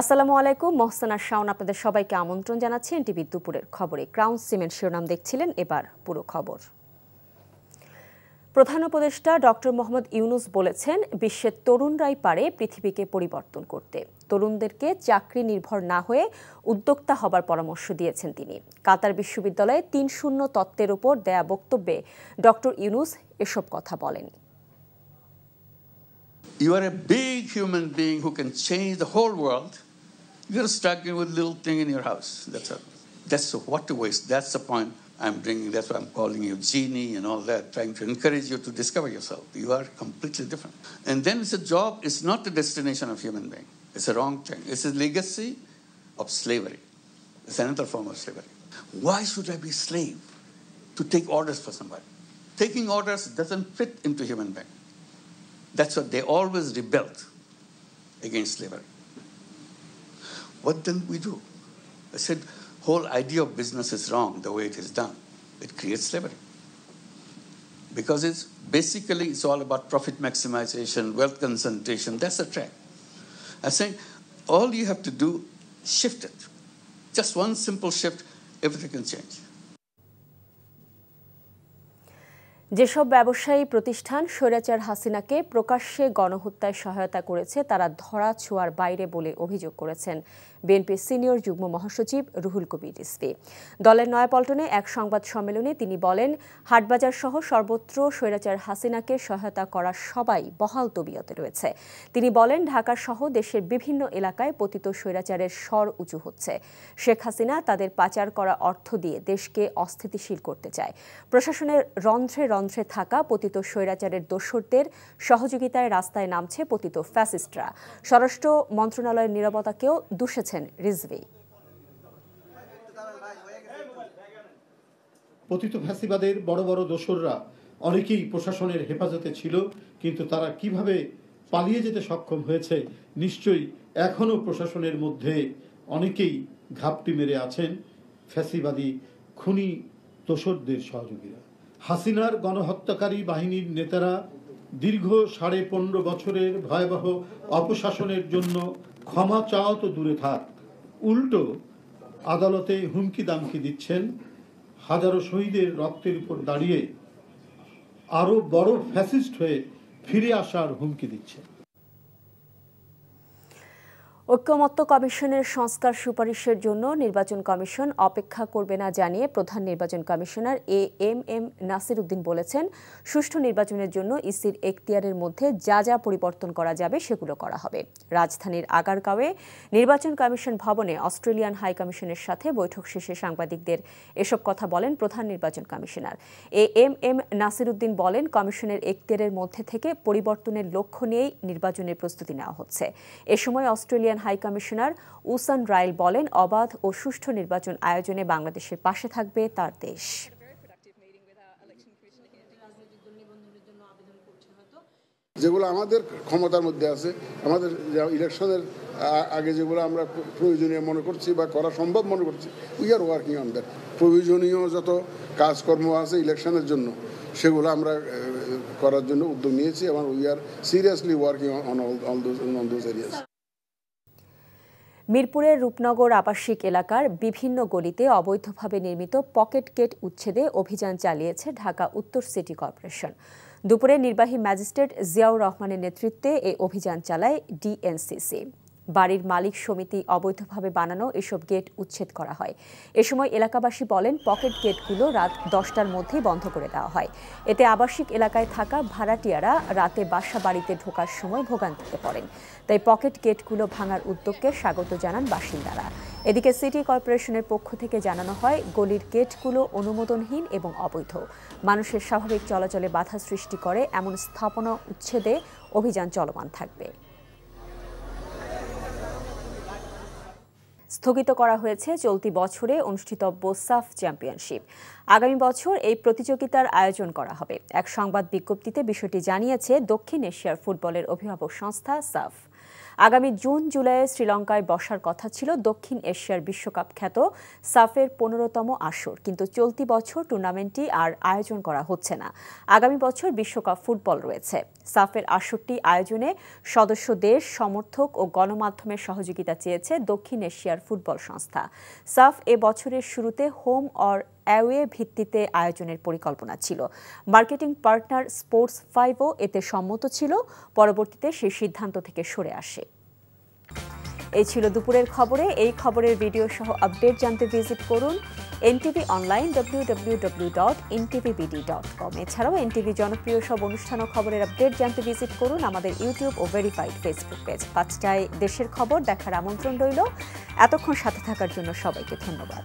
আসসালামু আলাইকুম, মহসানা শাওন আপনাদের সবাইকে আমন্ত্রণ জানাচ্ছি এনটিভি দুপুরের খবরে। ক্রাউন সিমেন্ট শিরোনাম দেখছিলেন, এবার পুরো খবর। প্রধান উপদেষ্টা ডক্টর মোহাম্মদ ইউনূস বলেছেন, বিশ্বের তরুণরাই পারে পৃথিবীকে পরিবর্তন করতে। তরুণদেরকে চাকরি নির্ভর না হয়ে উদ্যোক্তা হবার পরামর্শ দিয়েছেন তিনি। কাতার বিশ্ববিদ্যালয়ে ৩-০ তত্ত্বের উপর দেয়া বক্তব্যে ডক্টর ইউনূস এসব কথা বলেন। You are a big human being who can change the whole world. You're struggling with little thing in your house. That's what a waste. That's the point I'm bringing. That's why I'm calling you genie and all that, trying to encourage you to discover yourself. You are completely different. And then it's a job. It's not the destination of human being. It's a wrong thing. It's a legacy of slavery. It's another form of slavery. Why should I be a slave to take orders for somebody? Taking orders doesn't fit into human being. That's what they always rebelled against slavery. What then we do? I said, whole idea of business is wrong the way it is done. It creates slavery. Because it's all about profit maximization, wealth concentration. That's a trap. I think all you have to do, shift it. Just one simple shift, everything can change. যেসব ব্যবসায়ী প্রতিষ্ঠান স্বৈরাচার হাসিনাকে প্রকাশ্যে গণহত্যায় সহায়তা করেছে তারা ধরা ছোঁয়ার বাইরে বলে অভিযোগ করেছেন বিএনপির সিনিয়র যুগ্ম মহাসচিব রুহুল কবির রিজভী। দলের নয়াপল্টনে এক সংবাদ সম্মেলনে তিনি বলেন, হাটবাজার সহ সর্বত্র স্বৈরাচার হাসিনাকে সহায়তা করা সবাই বহাল তবিয়তে রয়েছে। তিনি বলেন, ঢাকা সহ দেশের বিভিন্ন এলাকায় পতিত স্বৈরাচারের স্বর উঁচু হচ্ছে। শেখ হাসিনা তাদের পাচার করা অর্থ দিয়ে দেশকে অস্থিতিশীল করতে চায়। প্রশাসনের রন্ধ্রে রন্ধ্রে থাকা পতিত স্বৈরাচারের দোসরদের সহযোগিতায় রাস্তায় নামছে পতিত ফ্যাসিস্টরা। স্বরাষ্ট্র মন্ত্রণালয়ের নীরবতাকেও দুষেছেন রিজভী। পতিত ফ্যাসিবাদের বড় বড় দোসররা অনেকেই প্রশাসনের হেফাজতে ছিল, কিন্তু তারা কিভাবে পালিয়ে যেতে সক্ষম হয়েছে, নিশ্চয়ই এখনো প্রশাসনের মধ্যে অনেকেই ঘাপটি মেরে আছেন ফ্যাসিবাদী খুনি দোসরদের সহযোগীরা। হাসিনার গণহত্যাকারী বাহিনীর নেতারা দীর্ঘ 15.5 বছরের ভয়াবহ অপশাসনের জন্য ক্ষমা চাও তো দূরে থাক, উল্টো আদালতে হুমকি দামকি দিচ্ছেন। হাজারো শহীদের রক্তের উপর দাঁড়িয়ে আরো বড় ফ্যাসিস্ট হয়ে ফিরে আসার হুমকি দিচ্ছে। ঐক্যমত্য কমিশনের সংস্কার সুপারিশের জন্য নির্বাচন কমিশন অপেক্ষা করবে না জানিয়ে প্রধান নির্বাচন কমিশনার এএমএম নাসির উদ্দিন বলেছেন, সুষ্ঠু নির্বাচনের জন্য ইসির এখতিয়ারের মধ্যে যা যা পরিবর্তন করা যাবে সেগুলো করা হবে। রাজধানীর আগারগাঁওয়ে নির্বাচন কমিশন ভবনে অস্ট্রেলিয়ান হাই কমিশনের সাথে বৈঠক শেষে সাংবাদিকদের এসব কথা বলেন প্রধান নির্বাচন কমিশনার এএমএম নাসির উদ্দিন বলেন, কমিশনের এখতিয়ারের মধ্যে থেকে পরিবর্তনের লক্ষ্য নিয়েই নির্বাচনের প্রস্তুতি নেওয়া হচ্ছে। এ সময় অস্ট্রেলিয়ান হাই কমিশনার উসান রাইল বলেন, অবাধ ও সুষ্ঠু নির্বাচন আয়োজনে বাংলাদেশের পাশে থাকবে তার দেশ। যেগুলো আমাদের ক্ষমতার মধ্যে আছে, আমাদের ইলেকশনের আগে যেগুলো আমরা প্রয়োজনীয় মনে করছি বা করা সম্ভব মনে করছি, we are working on that. প্রয়োজনীয় যত কাজকর্ম আছে ইলেকশনের জন্য সেগুলো আমরা করার জন্য উদ্যোগ নিয়েছি এবং we are seriously working on those areas. মিরপুরের রূপনগর আবাসিক এলাকার বিভিন্ন গলিতে অবৈধভাবে নির্মিত পকেট গেট উচ্ছেদে অভিযান চালিয়েছে ঢাকা উত্তর সিটি কর্পোরেশন। দুপুরে নির্বাহী ম্যাজিস্ট্রেট জিয়াউর রহমানের নেতৃত্বে এই অভিযান চালায় ডিএনসিসি। বাড়ির মালিক সমিতি অবৈধভাবে বানানো এসব গেট উচ্ছেদ করা হয়। এ সময় এলাকাবাসী বলেন, পকেট গেটগুলো রাত 10টার মধ্যেই বন্ধ করে দেওয়া হয়। এতে আবাসিক এলাকায় থাকা ভাড়াটিয়ারা রাতে বাসা বাড়িতে ঢোকার সময় ভোগান্তিতে পড়েন। তাই পকেট গেটগুলো ভাঙার উদ্যোগকে স্বাগত জানান বাসিন্দারা। এদিকে সিটি কর্পোরেশনের পক্ষ থেকে জানানো হয়, গলির গেটগুলো অনুমোদনহীন এবং অবৈধ। মানুষের স্বাভাবিক চলাচলে বাধা সৃষ্টি করে এমন স্থাপনা উচ্ছেদে অভিযান চলমান থাকবে। স্থগিত করা হয়েছে চলতি বছরে অনুষ্ঠিতব্য সাফ চ্যাম্পিয়নশিপ। আগামী বছর এই প্রতিযোগিতার আয়োজন করা হবে। এক সংবাদ বিজ্ঞপ্তিতে বিষয়টি জানিয়েছে দক্ষিণ এশিয়ার ফুটবলের অভিভাবক সংস্থা সাফ। আগামী জুন জুলাইয়ে শ্রীলঙ্কায় বসার কথা ছিল দক্ষিণ এশিয়ার বিশ্বকাপ খ্যাত সাফের 15তম আসর, কিন্তু চলতি বছর টুর্নামেন্টটি আর আয়োজন করা হচ্ছে না। আগামী বছর বিশ্বকাপ ফুটবল রয়েছে। সাফের আসরটি আয়োজনে সদস্য দেশ, সমর্থক ও গণমাধ্যমের সহযোগিতা চেয়েছে দক্ষিণ এশিয়ার ফুটবল সংস্থা। সাফ এ বছরের শুরুতে হোম অর অ্যাওয়ে ভিত্তিতে আয়োজনের পরিকল্পনা ছিল। মার্কেটিং পার্টনার স্পোর্টস 5ও এতে সম্মত ছিল, পরবর্তীতে সেই সিদ্ধান্ত থেকে সরে আসে। এই ছিল দুপুরের খবরে। এই খবরের ভিডিও সহ আপডেট জানতে ভিজিট করুন এনটিভি অনলাইন www.ntvbd.com। এছাড়াও এনটিভি জনপ্রিয় সব অনুষ্ঠান ও খবরের আপডেট জানতে ভিজিট করুন আমাদের ইউটিউব ও ভেরিফাইড ফেসবুক পেজ। 5টায় দেশের খবর দেখার আমন্ত্রণ রইল। এতক্ষণ সাথে থাকার জন্য সবাইকে ধন্যবাদ।